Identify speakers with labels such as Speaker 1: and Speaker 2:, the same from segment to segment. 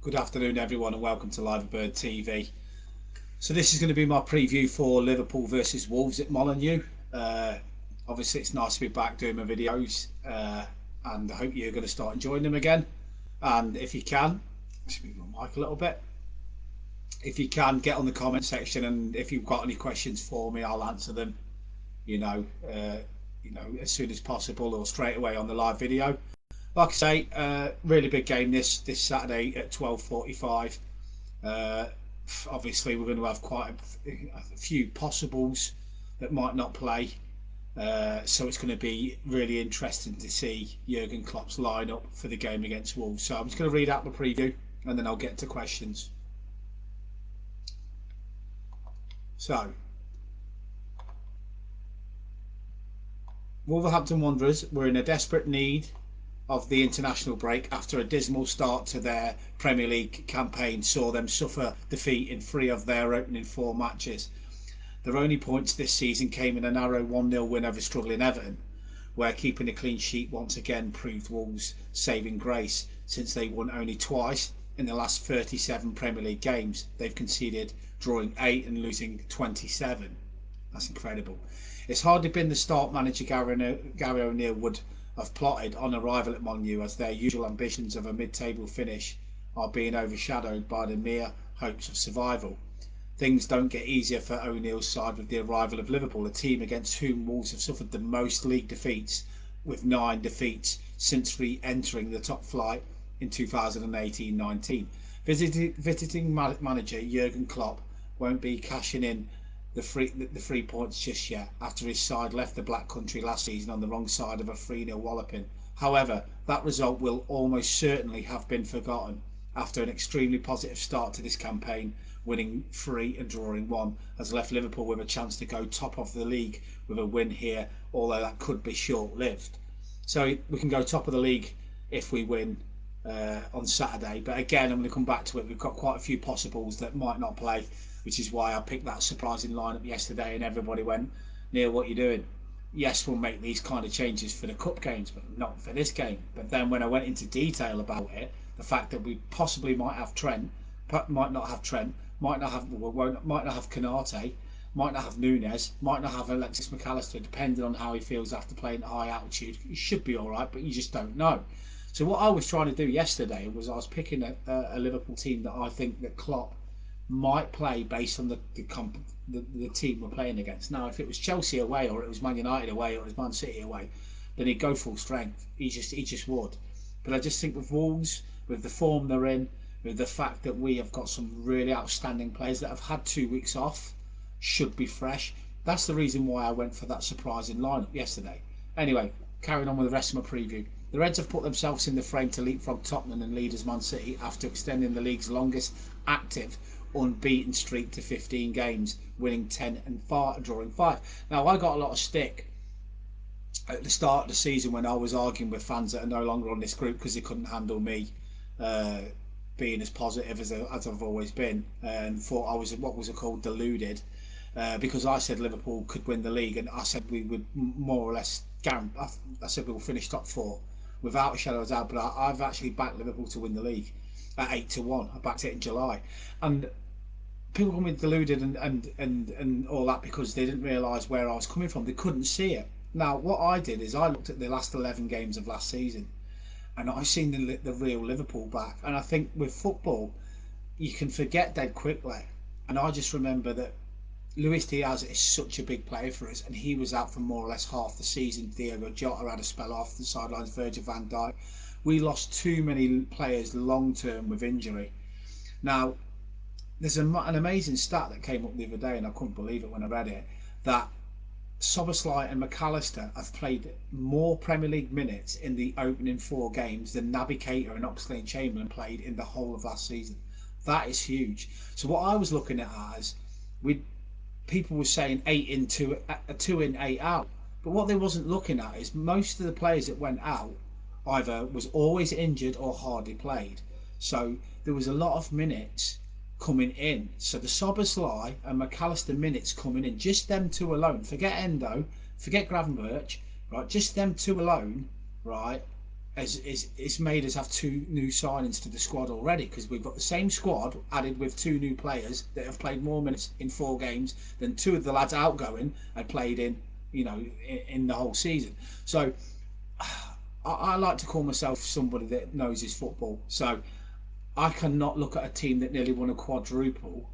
Speaker 1: Good afternoon, everyone, and welcome to Liverpool TV. So this is going to be my preview for Liverpool versus Wolves at Molineux. Uh, Obviously, it's nice to be back doing my videos, and I hope you're going to start enjoying them again. And if you can, let's move my mic a little bit. If you can, get on the comment section, and if you've got any questions for me, I'll answer them. You know, uh, as soon as possible or straight away on the live video. Like I say, really big game this Saturday at 12:45. Uh, Obviously, we're going to have quite a few possibles that might not play. So it's going to be really interesting to see Jurgen Klopp's lineup for the game against Wolves. So I'm just going to read out the preview and then I'll get to questions. So, Wolverhampton Wanderers were in a desperate need of the international break after a dismal start to their Premier League campaign saw them suffer defeat in 3 of their opening 4 matches. Their only points this season came in a narrow 1-0 win over struggling Everton, where keeping a clean sheet once again proved Wolves' saving grace, since they won only twice in the last 37 Premier League games. They've conceded, drawing 8 and losing 27. That's incredible. It's hardly been the start manager Gary O'Neill would have plotted on arrival at Molineux, as their usual ambitions of a mid-table finish are being overshadowed by the mere hopes of survival. Things don't get easier for O'Neill's side with the arrival of Liverpool, a team against whom Wolves have suffered the most league defeats, with 9 defeats since re-entering the top flight in 2018-19. Visiting manager Jurgen Klopp won't be cashing in the 3 points just yet, after his side left the Black Country last season on the wrong side of a 3-0 walloping. However, that result will almost certainly have been forgotten after an extremely positive start to this campaign. Winning 3 and drawing 1 has left Liverpool with a chance to go top of the league with a win here, although that could be short-lived. So we can go top of the league if we win on Saturday. But again, I'm going to come back to it. We've got quite a few possibles that might not play, which is why I picked that surprising lineup yesterday and everybody went, Neil, what are you doing? Yes, we'll make these kind of changes for the cup games, but not for this game. But then when I went into detail about it, the fact that we possibly might have Trent, might not have Trent, might not have Kanate, might not have Nunes, might not have Alexis McAllister, depending on how he feels after playing at high altitude. He should be all right, but you just don't know. So what I was trying to do yesterday was I was picking a Liverpool team that I think that Klopp might play based on the team we're playing against. Now, if it was Chelsea away, or it was Man United away, or it was Man City away, then he'd go full strength. He just would. But I just think with Wolves, with the form they're in, with the fact that we have got some really outstanding players that have had 2 weeks off, should be fresh. That's the reason why I went for that surprising lineup yesterday. Anyway, carrying on with the rest of my preview. The Reds have put themselves in the frame to leapfrog Tottenham and leaders Man City after extending the league's longest active unbeaten streak to 15 games, winning 10 and drawing 5. Now, I got a lot of stick at the start of the season when I was arguing with fans that are no longer on this group because they couldn't handle me being as positive as I've always been, and thought I was what was it called, deluded, because I said Liverpool could win the league, and I said we would more or less guarantee. I said we'll finish top 4 without a shadow of a doubt. But I've actually backed Liverpool to win the league at 8-1. I backed it in July, and people call me deluded and all that because they didn't realise where I was coming from. They couldn't see it. Now, what I did is I looked at the last 11 games of last season, and I seen the real Liverpool back. And I think with football, you can forget dead quickly. And I just remember that Luis Diaz is such a big player for us, and he was out for more or less half the season. Diego Jota had a spell off the sidelines. Virgil van Dijk. We lost too many players long term with injury. Now, there's an amazing stat that came up the other day, and I couldn't believe it when I read it, that Szoboszlai and McAllister have played more Premier League minutes in the opening 4 games than Naby Keita and Oxlade-Chamberlain played in the whole of last season. That is huge. So what I was looking at as, people were saying 8 in 2, 2 in 8 out, but what they wasn't looking at is most of the players that went out either was always injured or hardly played. So there was a lot of minutes coming in. So the Szoboszlai and McAllister minutes coming in, just them 2 alone, forget Endo, forget Gravenberch, right, just them 2 alone, right, it's made us have two new signings to the squad already, because we've got the same squad added with two new players that have played more minutes in 4 games than two of the lads outgoing had played in, in the whole season. So I like to call myself somebody that knows his football. So I cannot look at a team that nearly won a quadruple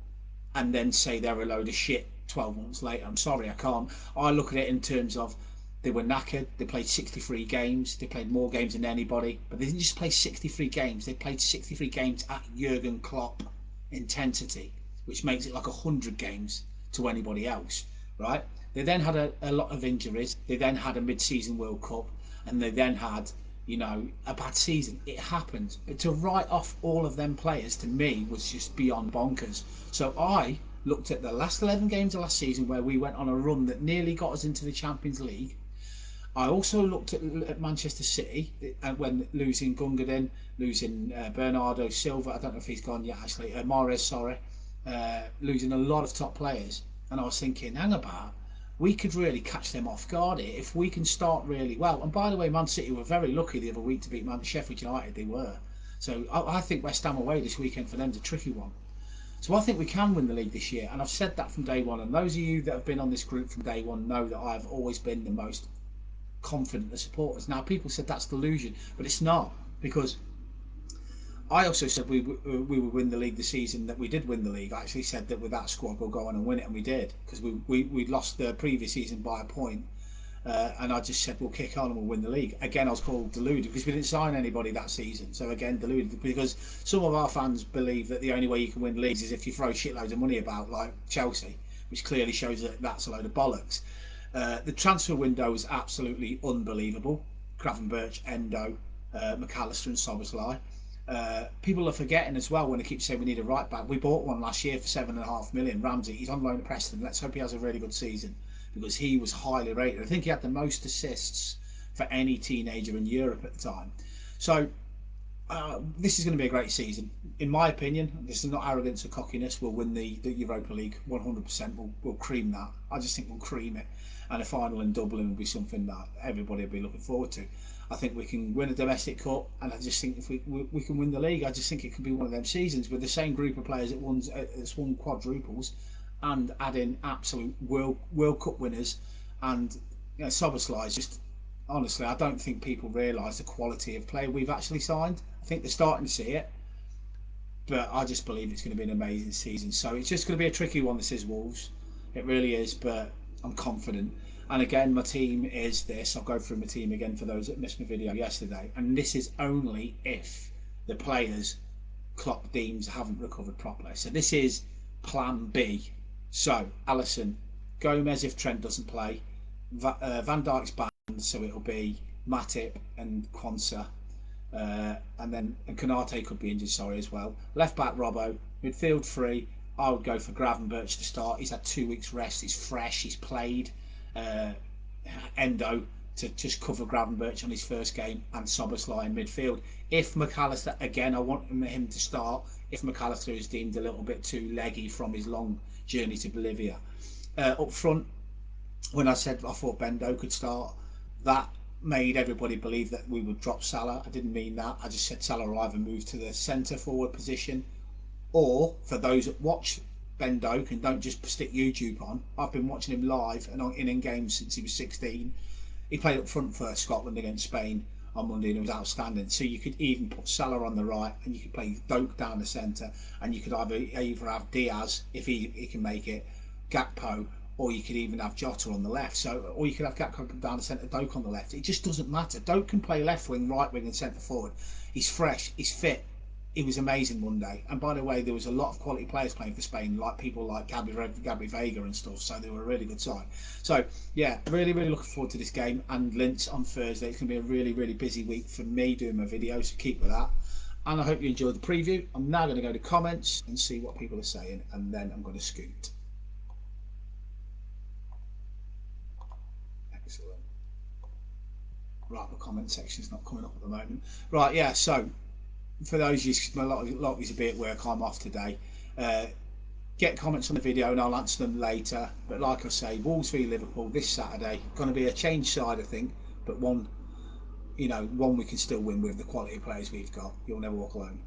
Speaker 1: and then say they're a load of shit 12 months later. I'm sorry, I can't. I look at it in terms of they were knackered. They played 63 games. They played more games than anybody. But they didn't just play 63 games. They played 63 games at Jurgen Klopp intensity, which makes it like 100 games to anybody else, right? They then had a lot of injuries. They then had a mid-season World Cup, and they then had, a bad season. It happens. But to write off all of them players, to me, was just beyond bonkers. So I looked at the last 11 games of last season where we went on a run that nearly got us into the Champions League. I also looked at Manchester City when losing Gungadin, losing Bernardo Silva. I don't know if he's gone yet, actually. Mahrez, sorry. Losing a lot of top players. And I was thinking, hang about, we could really catch them off guard here if we can start really well. And by the way, Man City were very lucky the other week to beat Sheffield United. They were. So I think West Ham away this weekend for them is a tricky one. So I think we can win the league this year, and I've said that from day one. And those of you that have been on this group from day one know that I've always been the most confident of supporters. Now, people said that's delusion, but it's not, because I also said we would win the league the season that we did win the league. I actually said that with that squad we'll go on and win it, and we did, because we lost the previous season by a point. And I just said we'll kick on and we'll win the league. Again, I was called deluded because we didn't sign anybody that season. So again, deluded because some of our fans believe that the only way you can win leagues is if you throw shitloads of money about, like Chelsea, which clearly shows that that's a load of bollocks. The transfer window was absolutely unbelievable. Gravenberch, Endo, McAllister and Soboslai. People are forgetting as well when they keep saying we need a right back. We bought one last year for 7.5 million. Ramsey, he's on loan at Preston. Let's hope he has a really good season, because he was highly rated. I think he had the most assists for any teenager in Europe at the time. So this is going to be a great season. In my opinion, this is not arrogance or cockiness. We'll win the Europa League 100%. We'll cream that. I just think we'll cream it. And a final in Dublin will be something that everybody will be looking forward to. I think we can win a domestic cup, and I just think if we can win the league, I just think it could be one of them seasons with the same group of players that's won quadruples, and add in absolute World Cup winners. And Soboslai is just, honestly, I don't think people realise the quality of player we've actually signed. I think they're starting to see it, but I just believe it's going to be an amazing season. So it's just going to be a tricky one. This is Wolves, it really is, but I'm confident. And again, my team is this. I'll go through my team again for those that missed my video yesterday. And this is only if the players Klopp deems haven't recovered properly. So this is Plan B. So Alisson, Gomez if Trent doesn't play, Van Dijk's banned, so it'll be Matip and Quansah. And then Konate could be injured, sorry, as well. Left back Robbo, midfield three. I would go for Gravenberch to start. He's had 2 weeks rest. He's fresh. He's played. Uh, Endo to just cover Gravenberch on his first game, and Soboslai in midfield. If McAllister, again, I want him to start. If McAllister is deemed a little bit too leggy from his long journey to Bolivia. Up front, when I said I thought Bendo could start, that made everybody believe that we would drop Salah. I didn't mean that. I just said Salah will either move to the centre forward position, or for those that watch Ben Doak and don't just stick YouTube on, I've been watching him live and in games since he was 16. He played up front for Scotland against Spain on Monday and it was outstanding. So you could even put Salah on the right and you could play Doak down the centre, and you could either have Diaz if he can make it, Gakpo, or you could even have Jota on the left. So, or you could have Gakpo down the centre, Doak on the left. It just doesn't matter. Doak can play left wing, right wing, and centre forward. He's fresh. He's fit. It was amazing Monday. And by the way, there was a lot of quality players playing for Spain, like people like Gabby Vega and stuff. So they were a really good side. So yeah, really, really looking forward to this game and Linz on Thursday. It's going to be a really, really busy week for me doing my videos. So keep with that. And I hope you enjoyed the preview. I'm now going to go to comments and see what people are saying, and then I'm going to scoot. Excellent. Right, the comment section's not coming up at the moment. Right, yeah. So for those of you, a lot of you to be at work, I'm off today. Uh, get comments on the video and I'll answer them later. But like I say, Wolves v Liverpool this Saturday, going to be a change side, I think, but one one we can still win with the quality of players we've got. You'll never walk alone.